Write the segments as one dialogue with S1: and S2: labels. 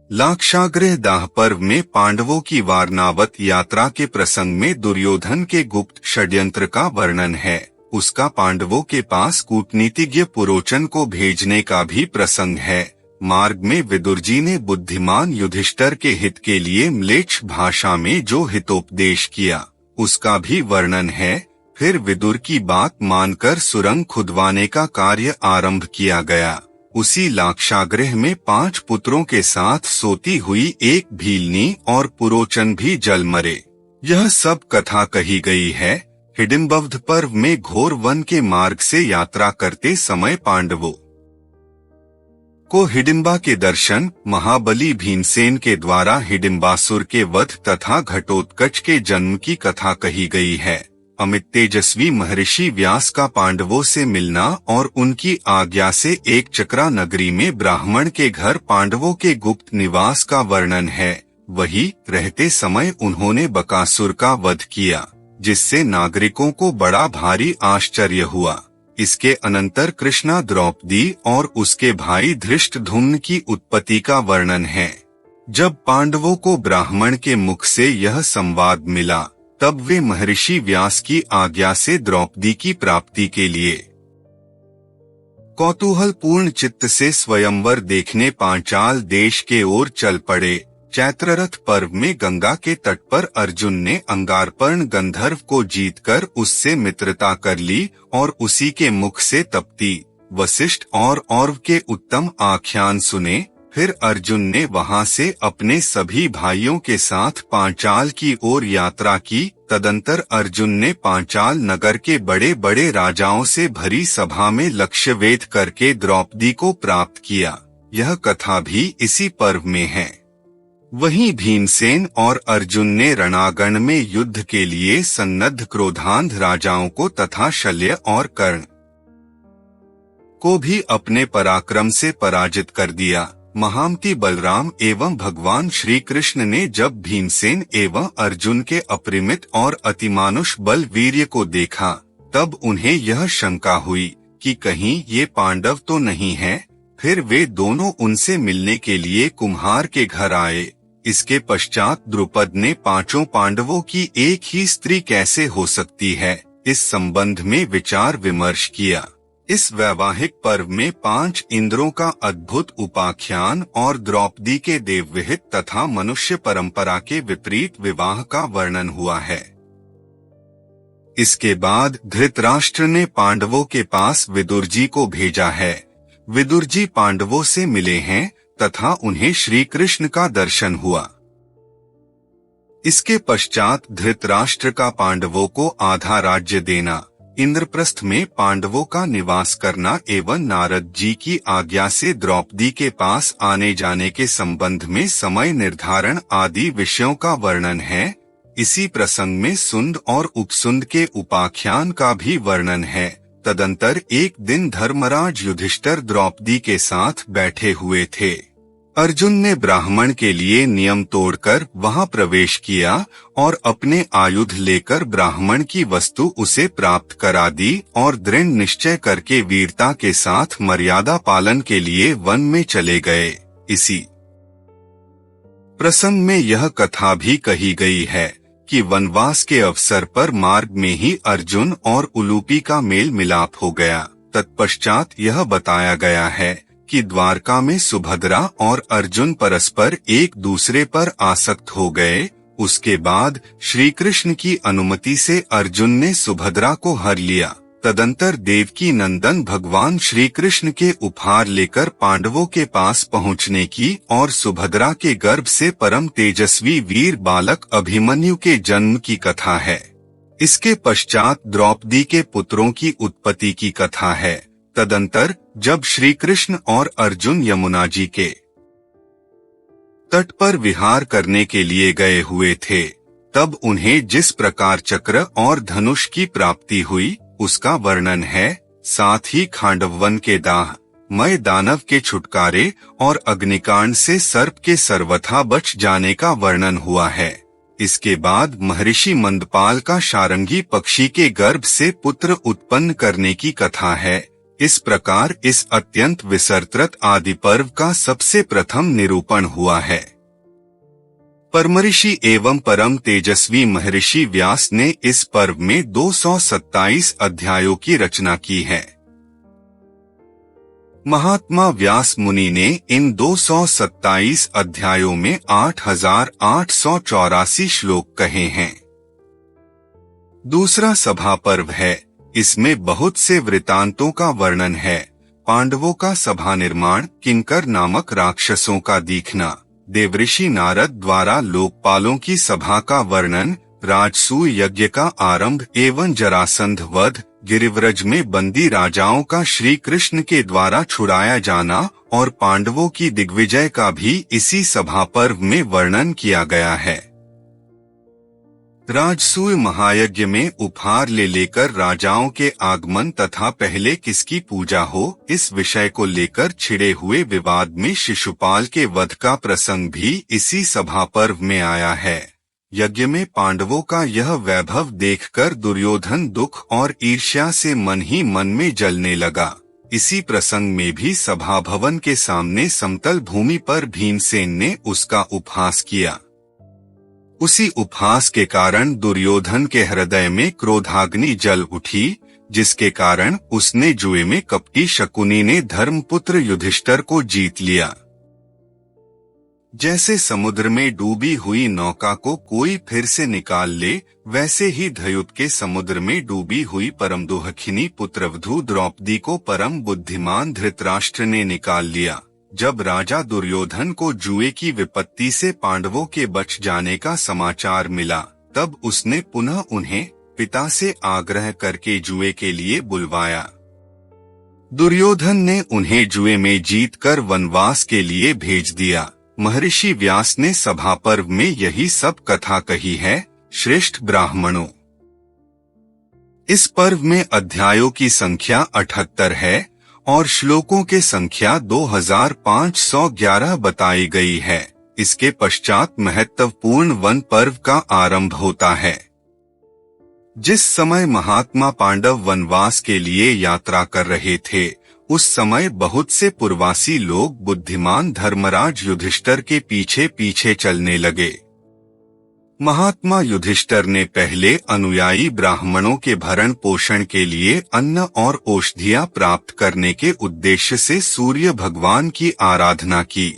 S1: लाक्षागृह दाह पर्व में पांडवों की वारणावत यात्रा के प्रसंग में दुर्योधन के गुप्त षड्यंत्र का वर्णन है। उसका पांडवों के पास कूटनीतिज्ञ पुरोचन को भेजने का भी प्रसंग है। मार्ग में विदुर जी ने बुद्धिमान युधिष्ठिर के हित के लिए म्लेच्छ भाषा में जो हितोपदेश किया, उसका भी वर्णन है। फिर विदुर की बात मानकर सुरंग खुदवाने का कार्य आरंभ किया गया। उसी लाक्षागृह में 5 पुत्रों के साथ सोती हुई एक भीलनी और पुरोचन भी जल मरे। यह सब कथा कही गई है। हिडिंबवध पर्व में घोर वन के मार्ग से यात्रा करते समय पांडवों को हिडिंबा के दर्शन, महाबली भीमसेन के द्वारा हिडिंबासुर के वध तथा घटोत्कच के जन्म की कथा कही गई है। अमित तेजस्वी महर्षि व्यास का पांडवों से मिलना और उनकी आज्ञा से एक चक्रा नगरी में ब्राह्मण के घर पांडवों के गुप्त निवास का वर्णन है। वही रहते समय उन्होंने बकासुर का वध किया, जिससे नागरिकों को बड़ा भारी आश्चर्य हुआ। इसके अनंतर कृष्णा द्रौपदी और उसके भाई धृष्टद्युम्न की उत्पत्ति का वर्णन है। जब पांडवों को ब्राह्मण के मुख से यह संवाद मिला, तब वे महर्षि व्यास की आज्ञा से द्रौपदी की प्राप्ति के लिए कौतूहल पूर्ण चित्त से स्वयंवर देखने पांचाल देश के ओर चल पड़े। चैत्ररथ पर्व में गंगा के तट पर अर्जुन ने अंगारपर्ण गंधर्व को जीतकर उससे मित्रता कर ली और उसी के मुख से तप्ती, वशिष्ठ और औरव के उत्तम आख्यान सुने। फिर अर्जुन ने वहां से अपने सभी भाइयों के साथ पांचाल की ओर यात्रा की। तदंतर अर्जुन ने पांचाल नगर के बड़े बड़े राजाओं से भरी सभा में लक्ष्यवेध करके द्रौपदी को प्राप्त किया। यह कथा भी इसी पर्व में है। वहीं भीमसेन और अर्जुन ने रणांगण में युद्ध के लिए सन्नद्ध क्रोधांध राजाओं को तथा शल्य और कर्ण को भी अपने पराक्रम से पराजित कर दिया। महामती बलराम एवं भगवान श्री कृष्ण ने जब भीमसेन एवं अर्जुन के अपरिमित और अतिमानुष बल वीर्य को देखा, तब उन्हें यह शंका हुई कि कहीं ये पांडव तो नहीं हैं। फिर वे दोनों उनसे मिलने के लिए कुम्हार के घर आए। इसके पश्चात द्रुपद ने 5 पांडवों की एक ही स्त्री कैसे हो सकती है, इस संबंध में विचार विमर्श किया। इस वैवाहिक पर्व में 5 इंद्रों का अद्भुत उपाख्यान और द्रौपदी के देवविहित तथा मनुष्य परंपरा के विपरीत विवाह का वर्णन हुआ है। इसके बाद धृतराष्ट्र ने पांडवों के पास विदुर जी को भेजा है। विदुर जी पांडवों से मिले हैं तथा उन्हें श्री कृष्ण का दर्शन हुआ। इसके पश्चात धृतराष्ट्र का पांडवों को आधा राज्य देना, इंद्रप्रस्थ में पांडवों का निवास करना एवं नारद जी की आज्ञा से द्रौपदी के पास आने जाने के संबंध में समय निर्धारण आदि विषयों का वर्णन है। इसी प्रसंग में सुंद और उपसुंद के उपाख्यान का भी वर्णन है। तदंतर एक दिन धर्मराज युधिष्ठिर द्रौपदी के साथ बैठे हुए थे। अर्जुन ने ब्राह्मण के लिए नियम तोड़कर वहां प्रवेश किया और अपने आयुध लेकर ब्राह्मण की वस्तु उसे प्राप्त करा दी और दृढ़ निश्चय करके वीरता के साथ मर्यादा पालन के लिए वन में चले गए। इसी प्रसंग में यह कथा भी कही गई है कि वनवास के अवसर पर मार्ग में ही अर्जुन और उलूपी का मेल मिलाप हो गया। तत्पश्चात यह बताया गया है कि द्वारका में सुभद्रा और अर्जुन परस्पर एक दूसरे पर आसक्त हो गए। उसके बाद श्री कृष्ण की अनुमति से अर्जुन ने सुभद्रा को हर लिया। तदंतर देवकी नंदन भगवान श्री कृष्ण के उपहार लेकर पांडवों के पास पहुंचने की और सुभद्रा के गर्भ से परम तेजस्वी वीर बालक अभिमन्यु के जन्म की कथा है। इसके पश्चात द्रौपदी के पुत्रों की उत्पत्ति की कथा है। तदंतर जब श्री कृष्ण और अर्जुन यमुना जी के तट पर विहार करने के लिए गए हुए थे, तब उन्हें जिस प्रकार चक्र और धनुष की प्राप्ति हुई उसका वर्णन है। साथ ही खांडववन के दाह, मय दानव के छुटकारे और अग्निकांड से सर्प के सर्वथा बच जाने का वर्णन हुआ है। इसके बाद महर्षि मंदपाल का शारंगी पक्षी के गर्भ से पुत्र उत्पन्न करने की कथा है। इस प्रकार इस अत्यंत विसर्त्रत आदि पर्व का सबसे प्रथम निरूपण हुआ है। परमऋषि एवं परम तेजस्वी महर्षि व्यास ने इस पर्व में 227 अध्यायों की रचना की है। महात्मा व्यास मुनि ने इन 227 अध्यायों में 8884 श्लोक कहे हैं। दूसरा सभा पर्व है। इसमें बहुत से वृतांतों का वर्णन है। पांडवों का सभा निर्माण, किंकर नामक राक्षसों का दिखना, देवऋषि नारद द्वारा लोकपालों की सभा का वर्णन, राजसूय यज्ञ का आरंभ एवं जरासंध वध, गिरिव्रज में बंदी राजाओं का श्री कृष्ण के द्वारा छुड़ाया जाना और पांडवों की दिग्विजय का भी इसी सभा पर्व में वर्णन किया गया है। राजसूय महायज्ञ में उपहार ले लेकर राजाओं के आगमन तथा पहले किसकी पूजा हो, इस विषय को लेकर छिड़े हुए विवाद में शिशुपाल के वध का प्रसंग भी इसी सभा पर्व में आया है। यज्ञ में पांडवों का यह वैभव देखकर दुर्योधन दुख और ईर्ष्या से मन ही मन में जलने लगा। इसी प्रसंग में भी सभा भवन के सामने समतल भूमि पर भीमसेन ने उसका उपहास किया। उसी उपहास के कारण दुर्योधन के हृदय में क्रोधाग्नि जल उठी, जिसके कारण उसने जुए में कपटी शकुनी ने धर्मपुत्र युधिष्ठिर को जीत लिया। जैसे समुद्र में डूबी हुई नौका को कोई फिर से निकाल ले, वैसे ही धयुत के समुद्र में डूबी हुई परमदुःखिनी पुत्रवधू द्रौपदी को परम बुद्धिमान धृतराष्ट्र ने निकाल लिया। जब राजा दुर्योधन को जुए की विपत्ति से पांडवों के बच जाने का समाचार मिला, तब उसने पुनः उन्हें पिता से आग्रह करके जुए के लिए बुलवाया। दुर्योधन ने उन्हें जुए में जीतकर वनवास के लिए भेज दिया। महर्षि व्यास ने सभा पर्व में यही सब कथा कही है। श्रेष्ठ ब्राह्मणों, इस पर्व में अध्यायों की संख्या 78 है और श्लोकों के संख्या 2511 बताई गई है। इसके पश्चात महत्वपूर्ण वन पर्व का आरंभ होता है। जिस समय महात्मा पांडव वनवास के लिए यात्रा कर रहे थे, उस समय बहुत से पूर्ववासी लोग बुद्धिमान धर्मराज युधिष्ठिर के पीछे पीछे चलने लगे। महात्मा युधिष्ठिर ने पहले अनुयायी ब्राह्मणों के भरण पोषण के लिए अन्न और औषधियां प्राप्त करने के उद्देश्य से सूर्य भगवान की आराधना की।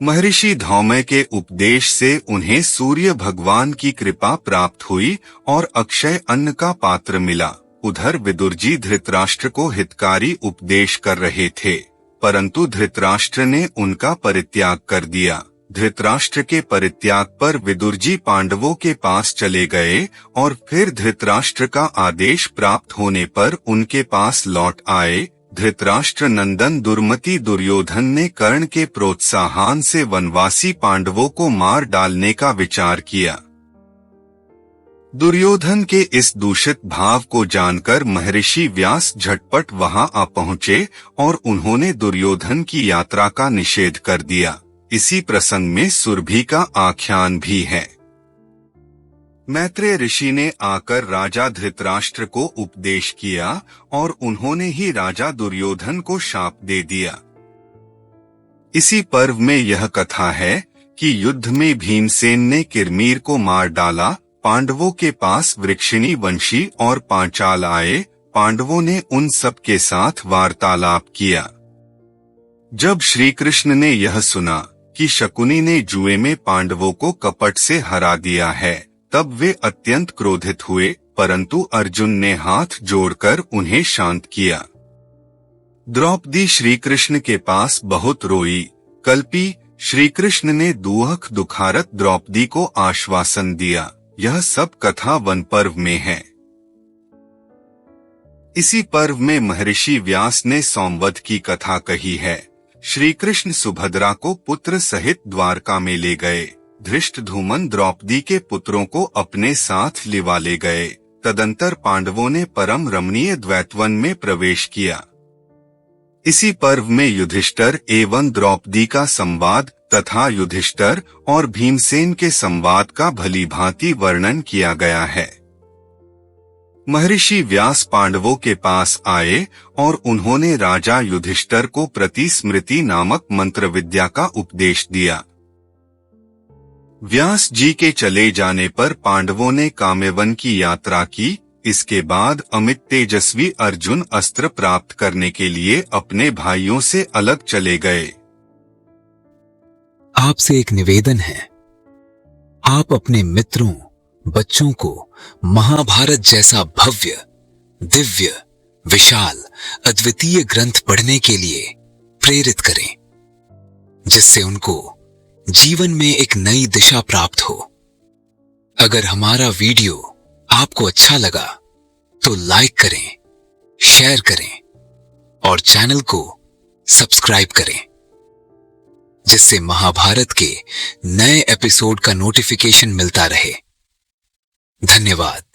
S1: महर्षि धौम्य के उपदेश से उन्हें सूर्य भगवान की कृपा प्राप्त हुई और अक्षय अन्न का पात्र मिला। उधर विदुरजी धृतराष्ट्र को हितकारी उपदेश कर रहे थे, परंतु धृतराष्ट्र ने उनका परित्याग कर दिया। धृतराष्ट्र के परित्याग पर विदुरजी पांडवों के पास चले गए और फिर धृतराष्ट्र का आदेश प्राप्त होने पर उनके पास लौट आए। धृतराष्ट्र नंदन दुर्मति दुर्योधन ने कर्ण के प्रोत्साहन से वनवासी पांडवों को मार डालने का विचार किया। दुर्योधन के इस दूषित भाव को जानकर महर्षि व्यास झटपट वहां आ पहुंचे और उन्होंने दुर्योधन की यात्रा का निषेध कर दिया। इसी प्रसंग में सुरभि का आख्यान भी है। मैत्रेय ऋषि ने आकर राजा धृतराष्ट्र को उपदेश किया और उन्होंने ही राजा दुर्योधन को शाप दे दिया। इसी पर्व में यह कथा है कि युद्ध में भीमसेन ने किरमीर को मार डाला। पांडवों के पास वृक्षिणी वंशी और पांचाल आए। पांडवों ने उन सब के साथ वार्तालाप किया। जब श्री कृष्ण ने यह सुना कि शकुनी ने जुए में पांडवों को कपट से हरा दिया है, तब वे अत्यंत क्रोधित हुए, परंतु अर्जुन ने हाथ जोड़कर उन्हें शांत किया। द्रौपदी श्री कृष्ण के पास बहुत रोई। कल्पी श्री कृष्ण ने दुख दुखारत द्रौपदी को आश्वासन दिया। यह सब कथा वन पर्व में है। इसी पर्व में महर्षि व्यास ने सोमवध की कथा कही है। श्री कृष्ण सुभद्रा को पुत्र सहित द्वारका में ले गए। धृष्टद्युम्न द्रौपदी के पुत्रों को अपने साथ लिवा ले गए। तदंतर पांडवों ने परम रमणीय द्वैतवन में प्रवेश किया। इसी पर्व में युधिष्ठिर एवं द्रौपदी का संवाद तथा युधिष्ठिर और भीमसेन के संवाद का भलीभांति वर्णन किया गया है। महर्षि व्यास पांडवों के पास आए और उन्होंने राजा युधिष्ठिर को प्रतिस्मृति नामक मंत्र विद्या का उपदेश दिया। व्यास जी के चले जाने पर पांडवों ने काम्यवन की यात्रा की। इसके बाद अमित तेजस्वी अर्जुन अस्त्र प्राप्त करने के लिए अपने भाइयों से अलग चले गए।
S2: आपसे एक निवेदन है, आप अपने मित्रों, बच्चों को महाभारत जैसा भव्य, दिव्य, विशाल, अद्वितीय ग्रंथ पढ़ने के लिए प्रेरित करें, जिससे उनको जीवन में एक नई दिशा प्राप्त हो। अगर हमारा वीडियो आपको अच्छा लगा तो लाइक करें, शेयर करें और चैनल को सब्सक्राइब करें, जिससे महाभारत के नए एपिसोड का नोटिफिकेशन मिलता रहे। धन्यवाद।